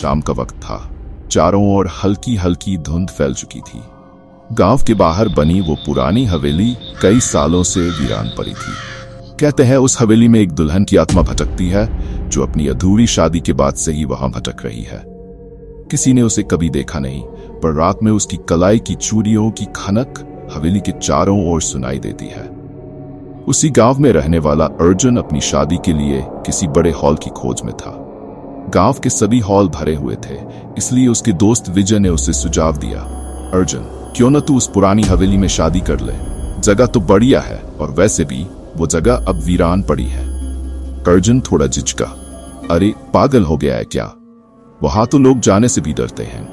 शाम का वक्त था। चारों ओर हल्की हल्की धुंध फैल चुकी थी। गांव के बाहर बनी वो पुरानी हवेली कई सालों से वीरान पड़ी थी। कहते हैं उस हवेली में एक दुल्हन की आत्मा भटकती है जो अपनी अधूरी शादी के बाद से ही वहां भटक रही है। किसी ने उसे कभी देखा नहीं, पर रात में उसकी कलाई की चूड़ियों की खनक हवेली के चारों ओर सुनाई देती है। उसी गांव में रहने वाला अर्जुन अपनी शादी के लिए किसी बड़े हॉल की खोज में था। गांव के सभी हॉल भरे हुए थे, इसलिए उसके दोस्त विजय ने उसे सुझाव दिया, अर्जुन क्यों न तू उस पुरानी हवेली में शादी कर ले, जगह तो बढ़िया है और वैसे भी वो जगह अब वीरान पड़ी है। अर्जुन थोड़ा झिझका, अरे पागल हो गया है क्या, वहां तो लोग जाने से भी डरते हैं,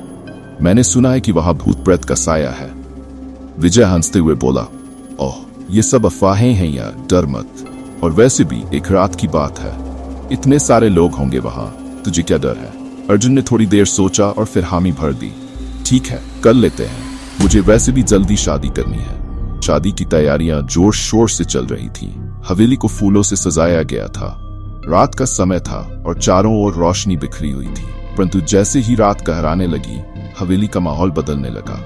मैंने सुना है कि वहां भूत प्रेत का साया है। विजय हंसते हुए बोला, ओह ये सब अफवाहें हैं यार, डर मत, और वैसे भी एक रात की बात है, इतने सारे लोग होंगे वहां, तुझे क्या डर है। अर्जुन ने थोड़ी देर सोचा और फिर हामी भर दी, ठीक है कर लेते हैं, मुझे वैसे भी जल्दी शादी करनी है। शादी की तैयारियां जोर शोर से चल रही थी। हवेली को फूलों से सजाया गया था। रात का समय था और चारों ओर रोशनी बिखरी हुई थी, परंतु जैसे ही रात गहराने लगी हवेली का माहौल बदलने लगा।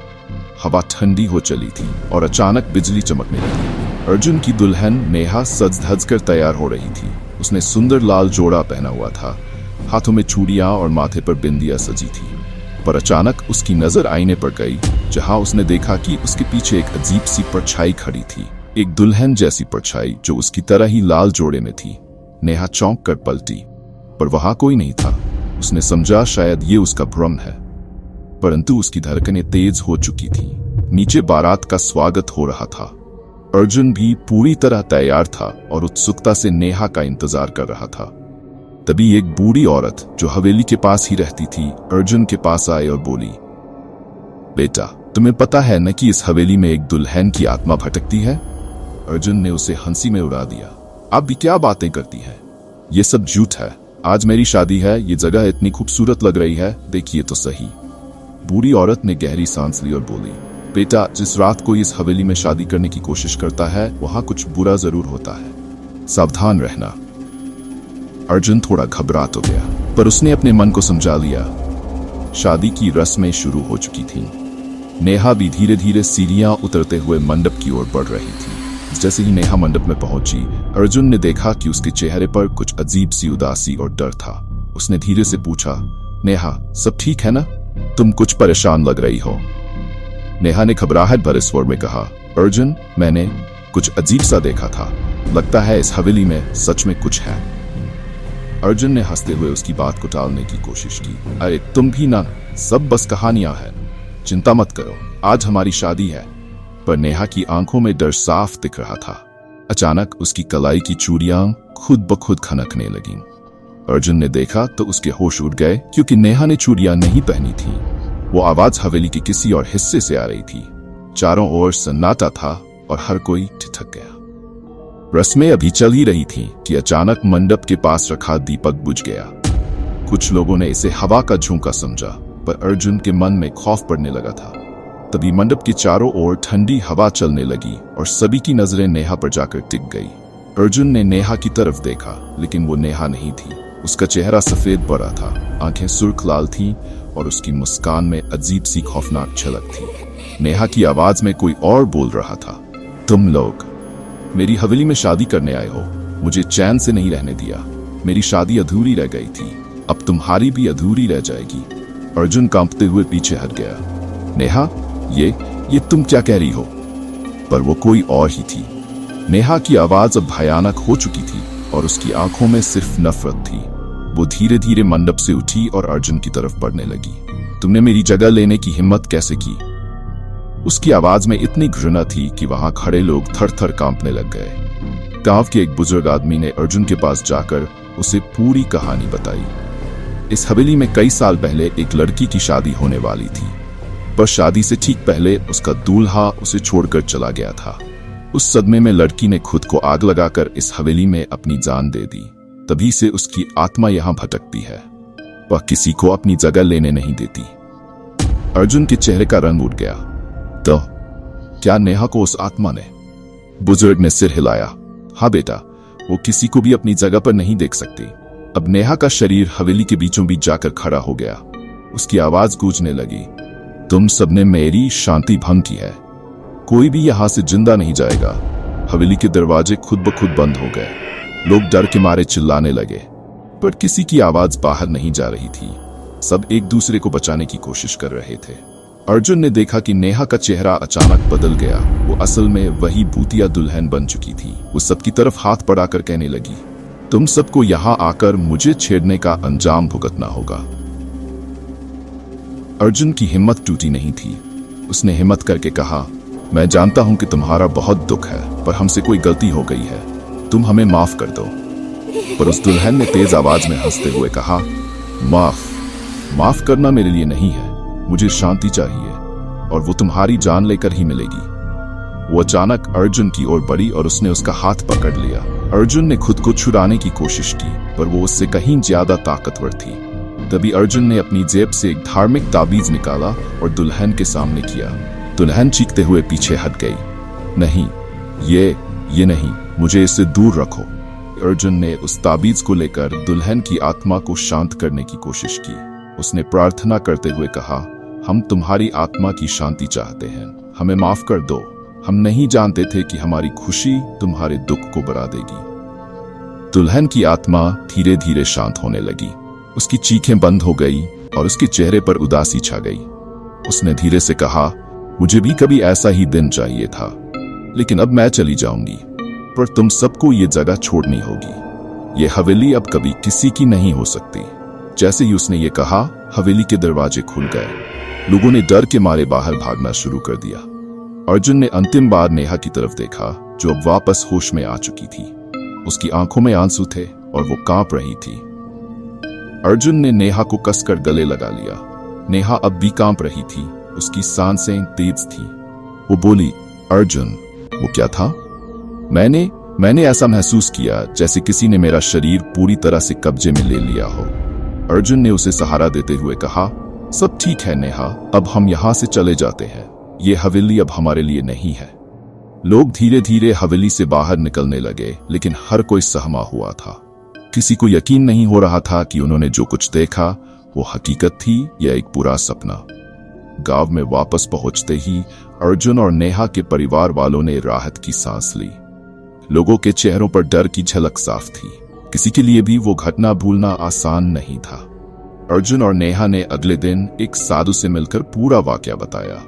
हवा ठंडी हो चली थी और अचानक बिजली चमकने लगी। अर्जुन की दुल्हन नेहा सज धज कर तैयार हो रही थी। उसने सुंदर लाल जोड़ा पहना हुआ था, हाथों में चूड़ियां और माथे पर बिंदियां सजी थी। पर अचानक उसकी नजर आईने पर गई, जहां उसने देखा कि उसके पीछे एक अजीब सी परछाई खड़ी थी, एक दुल्हन जैसी परछाई जो उसकी तरह ही लाल जोड़े में थी। नेहा चौंक कर पलटी, पर वहां कोई नहीं था। उसने समझा शायद ये उसका भ्रम है, परंतु उसकी धड़कनें तेज हो चुकी थी। नीचे बारात का स्वागत हो रहा था। अर्जुन भी पूरी तरह तैयार था और उत्सुकता से नेहा का इंतजार कर रहा था। तभी एक बूढ़ी औरत जो हवेली के पास ही रहती थी अर्जुन के पास आई और बोली, बेटा तुम्हें पता है न कि इस हवेली में एक दुल्हन की आत्मा भटकती है। अर्जुन ने उसे हंसी में उड़ा दिया, आप भी क्या बातें करती हैं, ये सब झूठ है, आज मेरी शादी है, ये जगह इतनी खूबसूरत लग रही है, देखिए तो सही। बूढ़ी औरत ने गहरी सांस ली और बोली, बेटा जिस रात को इस हवेली में शादी करने की कोशिश करता है वहां कुछ बुरा जरूर होता है, सावधान रहना। अर्जुन थोड़ा घबरा तो गया, पर उसने अपने मन को समझा लिया। शादी की रस्में शुरू हो चुकी थीं। नेहा भी धीरे धीरे सीढ़ियां उतरते हुए मंडप की ओर बढ़ रही थी। जैसे ही नेहा मंडप में पहुंची, अर्जुन ने देखा कि उसके चेहरे पर कुछ अजीब सी उदासी और डर था। उसने धीरे से पूछा, नेहा सब ठीक है ना, तुम कुछ परेशान लग रही हो। नेहा ने घबराहट भरे स्वर में कहा, अर्जुन मैंने कुछ अजीब सा देखा था, लगता है इस हवेली में सच में कुछ है। अर्जुन ने हंसते हुए उसकी बात को टालने की कोशिश की, अरे तुम भी ना, सब बस कहानियां हैं, चिंता मत करो, आज हमारी शादी है। पर नेहा की आंखों में डर साफ दिख रहा था। अचानक उसकी कलाई की चूड़ियां खुद ब खुद खनकने लगीं। अर्जुन ने देखा तो उसके होश उड़ गए, क्योंकि नेहा ने चूड़ियां नहीं पहनी थी। वो आवाज हवेली के किसी और हिस्से से आ रही थी। चारों ओर सन्नाटा था और हर कोई ठिठक गया। रस्में अभी चल ही रही थीं कि अचानक मंडप के पास रखा दीपक बुझ गया। कुछ लोगों ने इसे हवा का झोंका समझा, पर अर्जुन के मन में खौफ पड़ने लगा था। तभी मंडप के चारों ओर ठंडी हवा चलने लगी और सभी की नजरें नेहा पर जाकर टिक गई। अर्जुन ने नेहा की तरफ देखा, लेकिन वो नेहा नहीं थी। उसका चेहरा सफेद पड़ा था, आंखें सुर्ख लाल थीं और उसकी मुस्कान में अजीब सी खौफनाक झलक थी। नेहा की आवाज में कोई और बोल रहा था, तुम लोग मेरी हवेली में शादी करने आए हो, मुझे चैन से नहीं रहने दिया, मेरी शादी अधूरी रह गई थी, अब तुम्हारी भी अधूरी रह जाएगी। अर्जुन कांपते हुए पीछे हट गया। नेहा ये तुम क्या कह रही हो? पर वो कोई और ही थी। नेहा की आवाज अब भयानक हो चुकी थी और उसकी आंखों में सिर्फ नफरत थी। वो धीरे धीरे मंडप से उठी और अर्जुन की तरफ बढ़ने लगी। तुमने मेरी जगह लेने की हिम्मत कैसे की? उसकी आवाज में इतनी घृणा थी कि वहां खड़े लोग थर थर कांपने लग गए। गांव के एक बुजुर्ग आदमी ने अर्जुन के पास जाकर उसे पूरी कहानी बताई। इस हवेली में कई साल पहले एक लड़की की शादी होने वाली थी, पर शादी से ठीक पहले उसका दूल्हा उसे छोड़कर चला गया था। उस सदमे में लड़की ने खुद को आग लगाकर इस हवेली में अपनी जान दे दी। तभी से उसकी आत्मा यहाँ भटकती है, वह किसी को अपनी जगह लेने नहीं देती। अर्जुन के चेहरे का रंग उड़ गया। तो क्या नेहा को उस आत्मा ने? बुजुर्ग ने सिर हिलाया। हाँ बेटा, वो किसी को भी अपनी जगह पर नहीं देख सकती। अब नेहा का शरीर हवेली के बीचों बीच जाकर खड़ा हो गया। उसकी आवाज गूंजने लगी, तुम सबने मेरी शांति भंग की है, कोई भी यहां से जिंदा नहीं जाएगा। हवेली के दरवाजे खुद ब खुद बंद हो गए। लोग डर के मारे चिल्लाने लगे, पर किसी की आवाज बाहर नहीं जा रही थी। सब एक दूसरे को बचाने की कोशिश कर रहे थे। अर्जुन ने देखा कि नेहा का चेहरा अचानक बदल गया। वो असल में वही भूतिया दुल्हन बन चुकी थी। वो सबकी तरफ हाथ बढ़ाकर कहने लगी, तुम सबको यहाँ आकर मुझे छेड़ने का अंजाम भुगतना होगा। अर्जुन की हिम्मत टूटी नहीं थी। उसने हिम्मत करके कहा, मैं जानता हूं कि तुम्हारा बहुत दुख है, पर हमसे कोई गलती हो गई है, तुम हमें माफ कर दो। पर उस दुल्हन ने तेज आवाज में हंसते हुए कहा, माफ करना मेरे लिए नहीं है, मुझे शांति चाहिए और वो तुम्हारी जान लेकर ही मिलेगी। वो अचानक अर्जुन की ओर बढ़ी और उसने उसका हाथ पकड़ लिया। अर्जुन ने खुद को छुड़ाने की कोशिश की, पर वो उससे कहीं ज्यादा ताकतवर थी। तभी अर्जुन ने अपनी जेब से एक धार्मिक ताबीज निकाला और दुल्हन के सामने किया। दुल्हन चीखते हुए पीछे हट गई। नहीं, ये नहीं, मुझे इससे दूर रखो। अर्जुन ने उस ताबीज को लेकर दुल्हन की आत्मा को शांत करने की कोशिश की। उसने प्रार्थना करते हुए कहा, हम तुम्हारी आत्मा की शांति चाहते हैं, हमें माफ कर दो। हम नहीं जानते थे कि हमारी खुशी तुम्हारे दुख को बढ़ा देगी। दुल्हन की आत्मा धीरे धीरे शांत होने लगी। उसकी चीखें बंद हो गई और उसके चेहरे पर उदासी छा गई। उसने धीरे से कहा, मुझे भी कभी ऐसा ही दिन चाहिए था, लेकिन अब मैं चली जाऊंगी, पर तुम सबको ये जगह छोड़नी होगी। ये हवेली अब कभी किसी की नहीं हो सकती। जैसे ही उसने ये कहा, हवेली के दरवाजे खुल गए। लोगों ने डर के मारे बाहर भागना शुरू कर दिया। अर्जुन ने अंतिम बार नेहा की तरफ देखा, जो अब वापस होश में आ चुकी थी। उसकी आंखों में आंसू थे और वो कांप रही थी। अर्जुन ने नेहा को कसकर गले लगा लिया। नेहा अब भी कांप रही थी, उसकी सांसें तेज थी। वो बोली, अर्जुन, वो क्या था? मैंने ऐसा महसूस किया जैसे किसी ने मेरा शरीर पूरी तरह से कब्जे में ले लिया हो। अर्जुन ने उसे सहारा देते हुए कहा, सब ठीक है नेहा, अब हम यहाँ से चले जाते हैं। ये हवेली अब हमारे लिए नहीं है। लोग धीरे धीरे हवेली से बाहर निकलने लगे, लेकिन हर कोई सहमा हुआ था। किसी को यकीन नहीं हो रहा था कि उन्होंने जो कुछ देखा वो हकीकत थी या एक बुरा सपना। गांव में वापस पहुंचते ही अर्जुन और नेहा के परिवार वालों ने राहत की सांस ली। लोगों के चेहरों पर डर की झलक साफ थी। किसी के लिए भी वो घटना भूलना आसान नहीं था। अर्जुन और नेहा ने अगले दिन एक साधु से मिलकर पूरा वाकया बताया।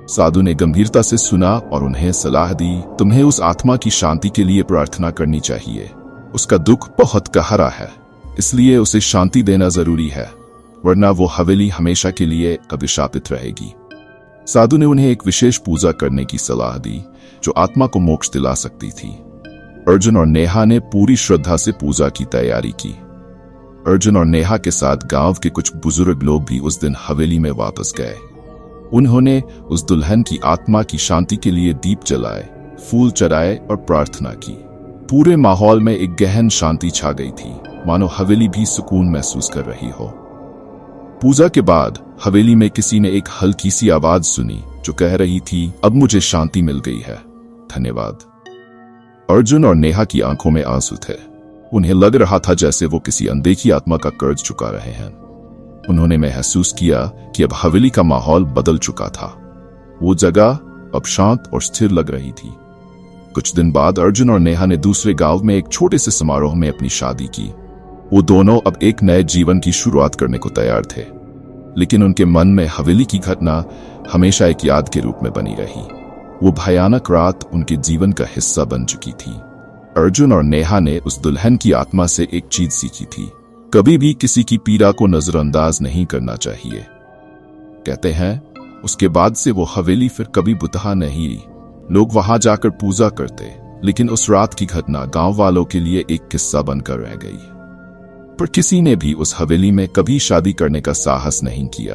साधु ने गंभीरता से सुना और उन्हें सलाह दी, तुम्हें उस आत्मा की शांति के लिए प्रार्थना करनी चाहिए। उसका दुख बहुत गहरा है, इसलिए उसे शांति देना जरूरी है, वरना वो हवेली हमेशा के लिए अभिशापित रहेगी। साधु ने उन्हें एक विशेष पूजा करने की सलाह दी, जो आत्मा को मोक्ष दिला सकती थी। अर्जुन और नेहा ने पूरी श्रद्धा से पूजा की तैयारी की। अर्जुन और नेहा के साथ गांव के कुछ बुजुर्ग लोग भी उस दिन हवेली में वापस गए। उन्होंने उस दुल्हन की आत्मा की शांति के लिए दीप जलाए, फूल चढ़ाए और प्रार्थना की। पूरे माहौल में एक गहन शांति छा गई थी, मानो हवेली भी सुकून महसूस कर रही हो। पूजा के बाद हवेली में किसी ने एक हल्की सी आवाज सुनी, जो कह रही थी, अब मुझे शांति मिल गई है, धन्यवाद। अर्जुन और नेहा की आंखों में आंसू थे। उन्हें लग रहा था जैसे वो किसी अनदेखी आत्मा का कर्ज चुका रहे हैं। उन्होंने महसूस किया कि अब हवेली का माहौल बदल चुका था। वो जगह अब शांत और स्थिर लग रही थी। कुछ दिन बाद अर्जुन और नेहा ने दूसरे गांव में एक छोटे से समारोह में अपनी शादी की। वो दोनों अब एक नए जीवन की शुरुआत करने को तैयार थे, लेकिन उनके मन में हवेली की घटना हमेशा एक याद के रूप में बनी रही। वो भयानक रात उनके जीवन का हिस्सा बन चुकी थी। अर्जुन और नेहा ने उस दुल्हन की आत्मा से एक चीज सीखी थी, कभी भी किसी की पीड़ा को नजरअंदाज नहीं करना चाहिए। कहते हैं, उसके बाद से वो हवेली फिर कभी बुतहा नहीं। लोग वहां जाकर पूजा करते, लेकिन उस रात की घटना गांव वालों के लिए एक किस्सा बनकर रह गई। पर किसी ने भी उस हवेली में कभी शादी करने का साहस नहीं किया।